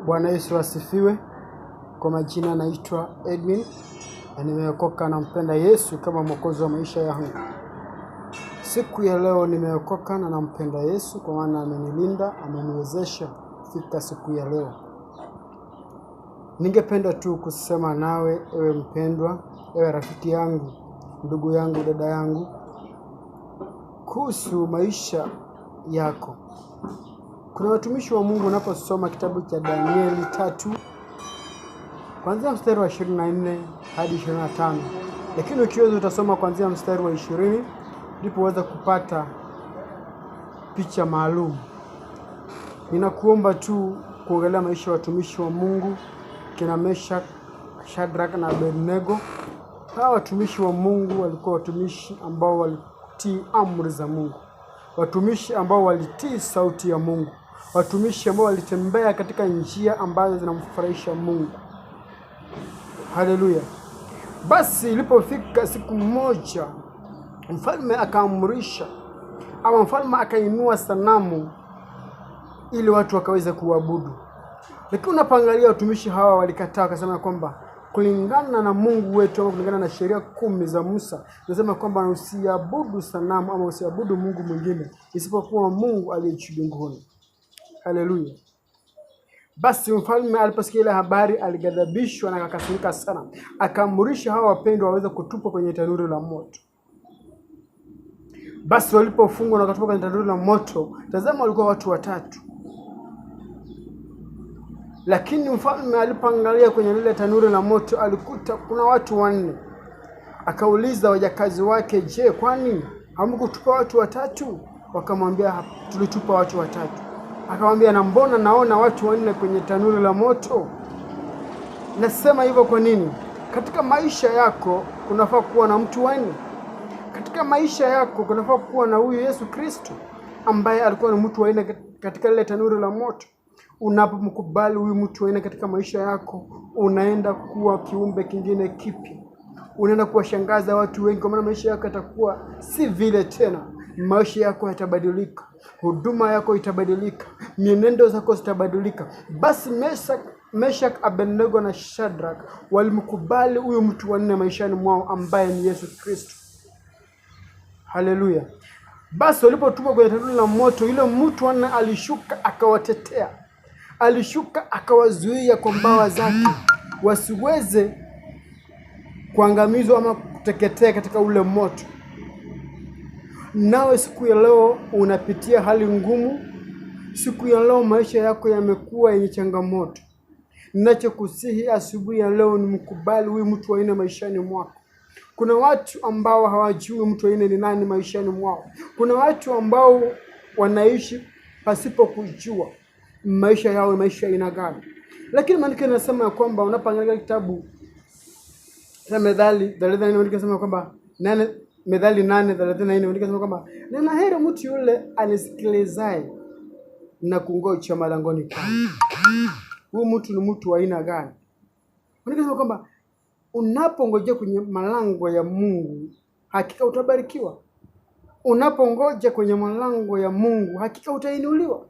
Bwana Yesu asifiwe. Kwa majina naitwa Edwin na nimeokoka na mpenda Yesu kama mwokozi wa maisha yangu. Siku ya leo nimeokoka na nampenda Yesu kwa maana amenilinda, ameniwezesha kufika siku ya leo. Ningependa tu kusema nawe ewe mpendwa, ewe rafiki yangu, ndugu yangu, dada yangu, kuhusu maisha yako. Kuna watumishi wa Mungu unaposoma kitabu cha Danieli 3 kuanzia mstari wa 24 hadi 25. Lakini ukiweza utasoma kuanzia mstari wa 20 ndipo uweze kupata picha maalum. Ninakuomba tu kuangalia maisha ya watumishi wa Mungu kina Meshach, Shadrach na Abednego. Hawa watumishi wa Mungu walikuwa watumishi ambao walitii amri za Mungu. Watumishi ambao walitii sauti ya Mungu. Watumishi ambao walitembea katika njia ambazo zinamfurahisha Mungu. Haleluya. Basi ilipofika siku moja, mfalme akaamrisha ama mfalme akainua sanamu ili watu wakaweza kuabudu. Lakini unapoangalia watumishi hawa walikataa, wakasema kwamba kulingana na Mungu wetu au kulingana na sheria 10 za Musa, nasema kwamba usiabudu sanamu ama usiabudu Mungu mwingine isipokuwa Mungu aliye juu mbinguni. Haleluya. Basi mfalme aliposikia ile habari aligadhabishwa na akakasirika sana. Akaamrisha hawa wapendwa waweze kutupwa kwenye tanuru la moto. Basi walipofungwa na wakatupwa kwenye tanuru la moto, tazama walikuwa watu 3. Lakini mfalme alipoangalia kwenye lile tanuru la moto alikuta kuna watu 4. Akauliza wajakazi wake, "Je, kwani hamkutupa watu 3?" Wakamwambia, "Tulitupa watu 3." Akamwambia, "Na mbona naona watu 4 kwenye tanuru la moto?" Nasema hivyo kwa nini? Katika maisha yako kunafaa kuwa na mtu 4. Katika maisha yako kunafaa kuwa na huyu Yesu Kristo ambaye alikuwa ni mtu 4 katika ile tanuru la moto. Unapomkubali huyu mtu 4 katika maisha yako, unaenda kuwa kiumbe kingine kipi. Unaenda kuwashangaza watu wengi, kwa maana maisha yako yatakuwa si vile tena. Maisha yako yatabadilika, huduma yako itabadilika, mienendo zako zitabadilika. Basi Meshach, Abednego na Shadrach walimkubali huyu mtu 4 maishani mwao ambaye ni Yesu Kristo. Haleluya. Basi walipotupwa kwenye tanuru la moto, yule mtu 4 alishuka akawatetea. Alishuka akawazuia kwa mbawa zake wasiweze kuangamizwa ama kuteketea katika ule moto. Nawe siku ya leo unapitia hali ngumu. Siku ya leo maisha yako yamekuwa yenye changamoto. Ninachokusihi asubuhi ya leo ni mkubali huyu mtu wa 4 maishani mwako. Kuna watu ambao hawajui mtu wa 4 ni nani maishani mwao. Kuna watu ambao wanaishi pasipo kujua maisha yao ni maisha aina gani. Lakini maandiko yanasema kwamba unapoangalia kitabu cha Methali 34 maandiko yanasema kwamba Methali 8:34 maandiko yanasema kwamba nina heri mtu yule anisikilizaye na kungoja malangoni pangu. Huyu mtu ni mtu wa aina gani? Maandiko yanasema kwamba unapongojea kwenye malango ya Mungu hakika utabarikiwa. Unapongoja kwenye malango ya Mungu hakika utainuliwa.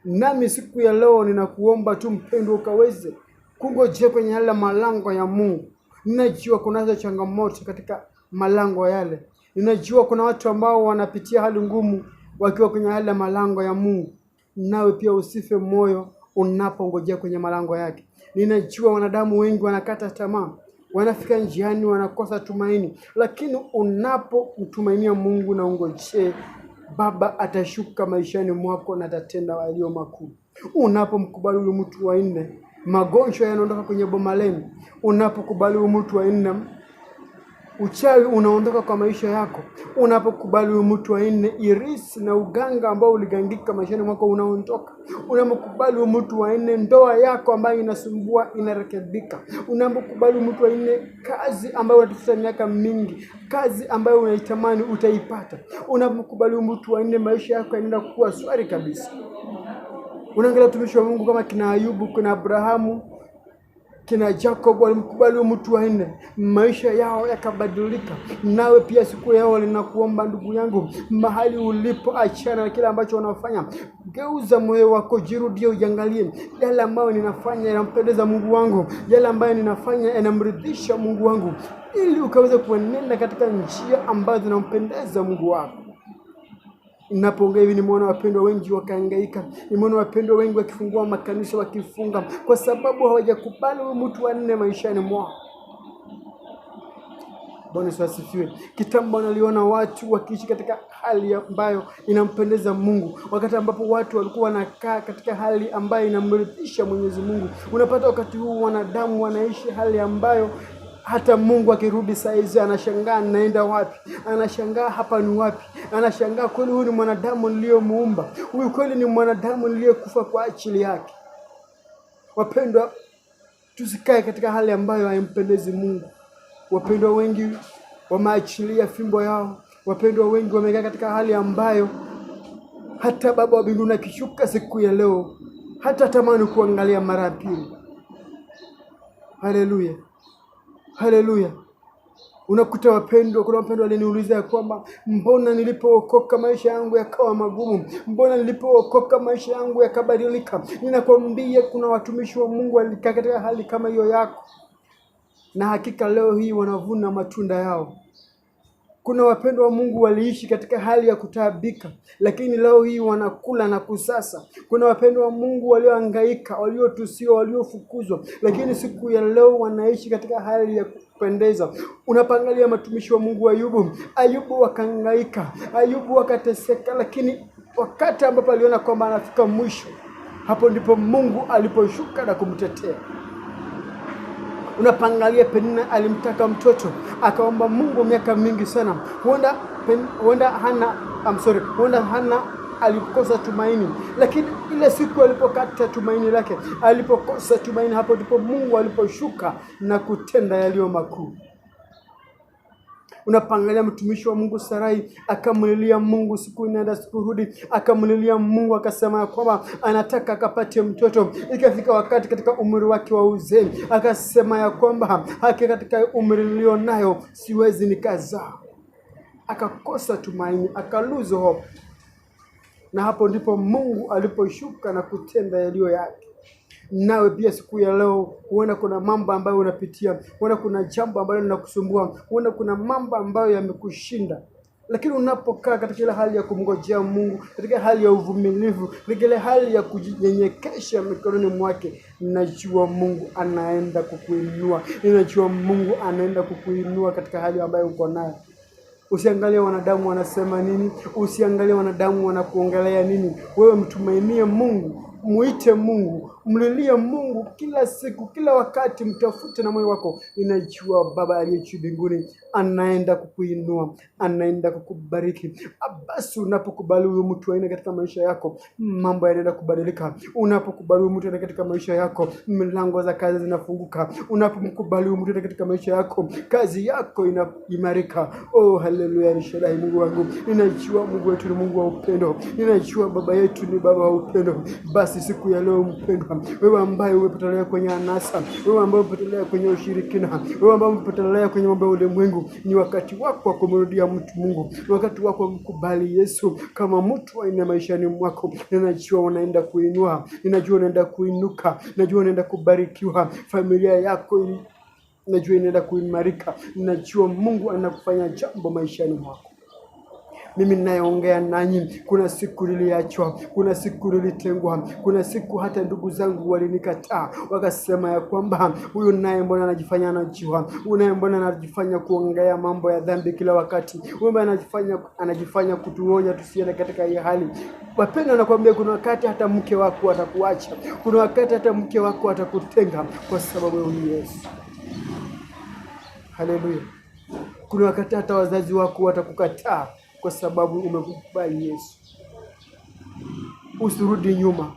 Nami siku ya leo ninakuomba tu mpendwa ukaweze kungojea kwenye yale malango ya Mungu. Ninajua kunazo changamoto katika malango yale. Ninajua kuna watu ambao wanapitia hali ngumu wakiwa kwenye yale malango ya Mungu. Nawe pia usife moyo unapongojea kwenye malango yake. Ninajua wanadamu wengi wanakata tamaa. Wanafika njiani wanakosa tumaini. Lakini unapomtumainia Mungu na ungojee, Baba atashuka maishani mwako na atatenda yaliyo makuu. Unapomkubali huyu mtu wa 4, magonjwa yanaondoka kwenye boma lenu. Unapokubali huyu mtu wa 4, uchawi unaondoka kwa maisha yako. Unapokubali huyu mtu wa 4, irisi na uganga ambao uligangika maishani mwako unaondoka. Unapokubali huyu mtu wa 4, ndoa yako ambayo inasumbua inarekebika. Unapokubali huyu mtu wa 4, kazi ambayo unatafuta miaka mingi, kazi ambayo unaitamani utaipata. Unapokubali huyu mtu wa 4, maisha yako yanaenda kuwa shwari kabisa. Unaangalia watumishi wa Mungu kama kina Ayubu, kuna Abrahamu, Kina Jacob walimkubali mtu wa nne, maisha yao yakabadilika. Nawe pia siku yao ninakuomba ndugu yangu, mahali ulipo, achana na kile ambacho unafanya. Geuza moyo wako, jirudie, uangalie yale ambayo ninafanya yanampendeza Mungu wangu, yale ambayo ninafanya yanamridhisha Mungu wangu, ili ukaweze kuenenda katika njia ambazo zinampendeza Mungu wako. Ninapoongea hivi nimeona wapendwa wengi wakahangaika, nimeona wapendwa wengi wakifungua makanisa wakifunga kwa sababu hawajakubali mtu wa nne maishani mwao. Bwana asifiwe. Kitambo naliona watu wakiishi katika hali ambayo inampendeza Mungu, wakati ambapo watu walikuwa wanakaa katika hali ambayo inamridhisha Mwenyezi Mungu. Unapata wakati huu wanadamu wanaishi hali ambayo hata Mungu akirudi saa hizi anashangaa naenda wapi, anashangaa hapa ni wapi, anashangaa kweli huyu ni mwanadamu niliyomuumba, huyu kweli ni mwanadamu niliyekufa kwa ajili yake. Wapendwa, tusikae katika hali ambayo haimpendezi Mungu. Wapendwa wengi wameachilia fimbo yao, wapendwa wengi wamekaa katika hali ambayo hata Baba wa mbinguni akishuka siku ya leo hata tamani kuangalia mara pili. Haleluya. Haleluya. Unakuta wapendwa, kuna wapendwa waliniuliza kwamba mbona nilipookoka maisha yangu yakawa magumu, mbona nilipookoka maisha yangu yakabadilika. Ninakwambia kuna watumishi wa Mungu walikaa katika hali kama hiyo yako, na hakika leo hii wanavuna matunda yao. Kuna wapendwa wa Mungu waliishi katika hali ya kutaabika, lakini leo hii wanakula na kusasa. Kuna wapendwa wa Mungu waliohangaika, waliotusiwa, waliofukuzwa, lakini siku ya leo wanaishi katika hali ya kupendeza. Unapangalia matumishi wa Mungu Ayubu wakahangaika, Ayubu wakateseka, lakini wakati ambapo aliona kwamba anafika mwisho, hapo ndipo Mungu aliposhuka na kumtetea. Unapangalia Penina alimtaka mtoto, akaomba Mungu miaka mingi sana. Huenda Hana alikosa tumaini, lakini ile siku alipokata tumaini lake, alipokosa tumaini, hapo ndipo Mungu aliposhuka na kutenda yaliyo makuu. Unapangalia mtumishi wa Mungu Sarai, akamlilia Mungu siku inaenda siku rudi, akamlilia Mungu akasema kwamba anataka akapate mtoto. Ikafika wakati katika umri wake wa uzee akasema ya kwamba haki katika umri nilionayo siwezi nikazaa. Akakosa tumaini, akaluzo hope. Na hapo ndipo Mungu aliposhuka na kutenda yaliyo yake. Nawe pia siku ya leo huenda kuna mambo ambayo unapitia, huenda kuna jambo ambalo linakusumbua, huenda kuna mambo ambayo yamekushinda, lakini unapokaa katika ile hali ya kumngojea Mungu, katika hali ya uvumilivu, katika ile hali ya kujinyenyekesha mikononi mwake, ninajua Mungu anaenda kukuinua, ninajua Mungu anaenda kukuinua katika hali ambayo uko nayo. Usiangalie wanadamu wanasema nini, usiangalie wanadamu wanakuongelea nini. Wewe mtumainie Mungu, muite Mungu, mlilie Mungu kila siku, kila wakati, mtafute na moyo wako. Ninajua Baba aliye juu mbinguni anaenda kukuinua, anaenda kukubariki. Basi unapokubali huyo mtu aina katika maisha yako, mambo yanaenda kubadilika. Unapokubali huyo mtu katika maisha yako, milango za kazi zinafunguka. Unapomkubali huyo mtu katika maisha yako, kazi yako inaimarika. Oh, haleluya, ni Shaddai Mungu wangu. Ninajua Mungu wetu ni Mungu wa upendo. Ninajua Baba yetu ni Baba wa upendo. Basi siku ya leo mpendwa, wewe ambaye umepotelea kwenye anasa, wewe ambaye umepotelea kwenye ushirikina, wewe ambaye umepotelea kwenye mambo ya ulimwengu, ni wakati wako wa kumrudia mtu Mungu. Ni wakati wako wa kumkubali Yesu kama mtu wa maishani mwako. Ninajua unaenda kuinua, ninajua unaenda kuinuka, ninajua unaenda kubarikiwa. Familia yako najua inaenda kuimarika. Ninajua Mungu anakufanya jambo maishani mwako. Mimi ninayeongea nanyi, kuna siku niliachwa, kuna siku nilitengwa, kuna siku hata ndugu zangu walinikataa, wakasema ya kwamba huyu naye mbona anajifanya anajua, huyu naye mbona anajifanya kuongea mambo ya dhambi kila wakati, huyu anajifanya kutuonya tusiende katika hii hali. Wapendwa, nakwambia kuna wakati hata mke wako atakuacha, kuna wakati hata mke wako atakutenga kwa sababu ya Yesu. Haleluya. Kuna wakati hata wazazi wako watakukataa kwa sababu umekubali Yesu. Usirudi nyuma,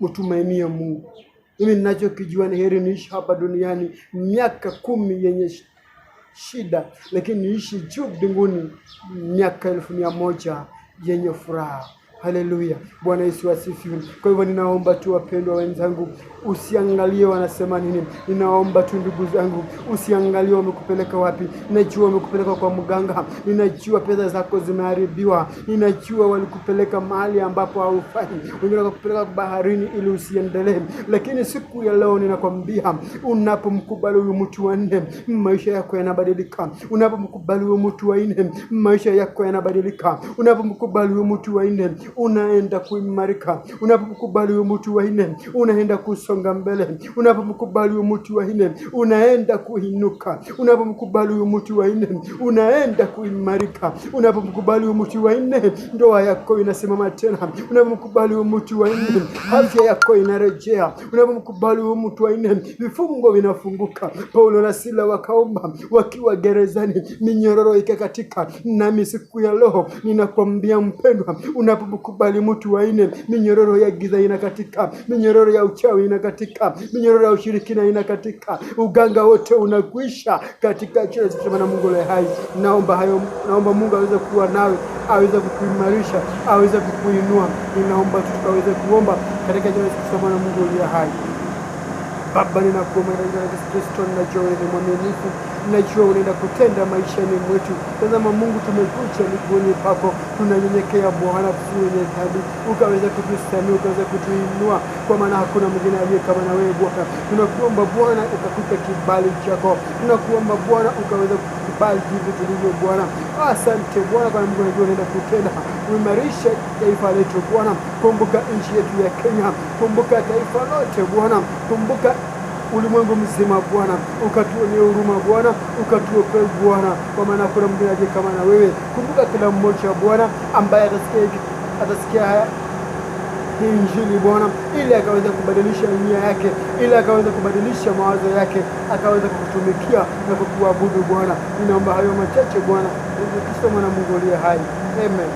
mtumainie Mungu. Mimi ninachokijua ni heri niishi hapa duniani miaka 10 yenye shida, lakini niishi juu mbinguni miaka 1,000 yenye furaha. Haleluya. Bwana Yesu asifiwe. Kwa hivyo ninaomba tu wapendwa wenzangu, usiangalie wanasema nini. Ninaomba tu ndugu zangu, usiangalie wamekupeleka wapi. Ninajua wamekupeleka kwa mganga, ninajua pesa zako zimeharibiwa, ninajua walikupeleka mahali ambapo haufai, wengine wakakupeleka baharini ili usiendelee. Lakini siku ya leo ninakwambia, unapomkubali huyu mtu wa nne, maisha yako yanabadilika. Unapomkubali huyu mtu wa nne, maisha yako yanabadilika. Unapomkubali huyu mtu wa nne, unaenda kuimarika. Unapomkubali huyu mtu wa nne, unaenda kusonga mbele. Unapomkubali huyu mtu wa nne, unaenda kuinuka. Unapomkubali huyu mtu wa nne, unaenda kuimarika. Unapomkubali huyu mtu wa nne, ndoa yako inasimama tena. Unapomkubali huyu mtu wa nne, afya yako inarejea. Unapomkubali huyu mtu wa nne, vifungo vinafunguka. Paulo na Sila wakaomba wakiwa gerezani, minyororo ikakatika. Nami siku ya leo ninakwambia mpendwa, unapomkubali mtu wa nne, minyororo ya giza inakatika, minyororo ya uchawi inakatika, minyororo ya ushirikina inakatika, uganga wote unakwisha katika jina la Mungu aliye hai. Naomba Mungu aweze kuwa nawe, aweze kukuimarisha, aweze kukuinua. Ninaomba tukaweze kuomba katika jina la Mungu aliye hai. Baba, ninakuomba katika Yesu Kristo, ninajua wewe ni mwaminifu, ninajua unaenda kutenda maishani mwetu. Tazama Mungu, tumekuja miguuni pako, tunanyenyekea Bwana, tusiwe dhambi, ukaweza kutusamea, ukaweza kutuinua, kwa maana hakuna mwingine aliye kama na wewe Bwana. Tunakuomba Bwana ukakupe kibali chako, tunakuomba Bwana ukaweza kukubali hivi tulivyo Bwana. Asante Bwana, kwa Mungu unajua unaenda kutenda, uimarishe taifa letu Bwana. Kumbuka nchi yetu ya Kenya, kumbuka taifa lote Bwana, kumbuka ulimwengu mzima Bwana, ukatuonee huruma Bwana, ukatuokoe Bwana, kwa maana kuna mwingine aliye kama na wewe. Kumbuka kila mmoja Bwana ambaye atasikia haya hii Injili Bwana, ili akaweza kubadilisha nia yake, ili akaweza kubadilisha mawazo yake, akaweza kukutumikia na kukuabudu Bwana. Ninaomba hayo machache Bwana, Kristo mwana Mungu aliye hai. Amen.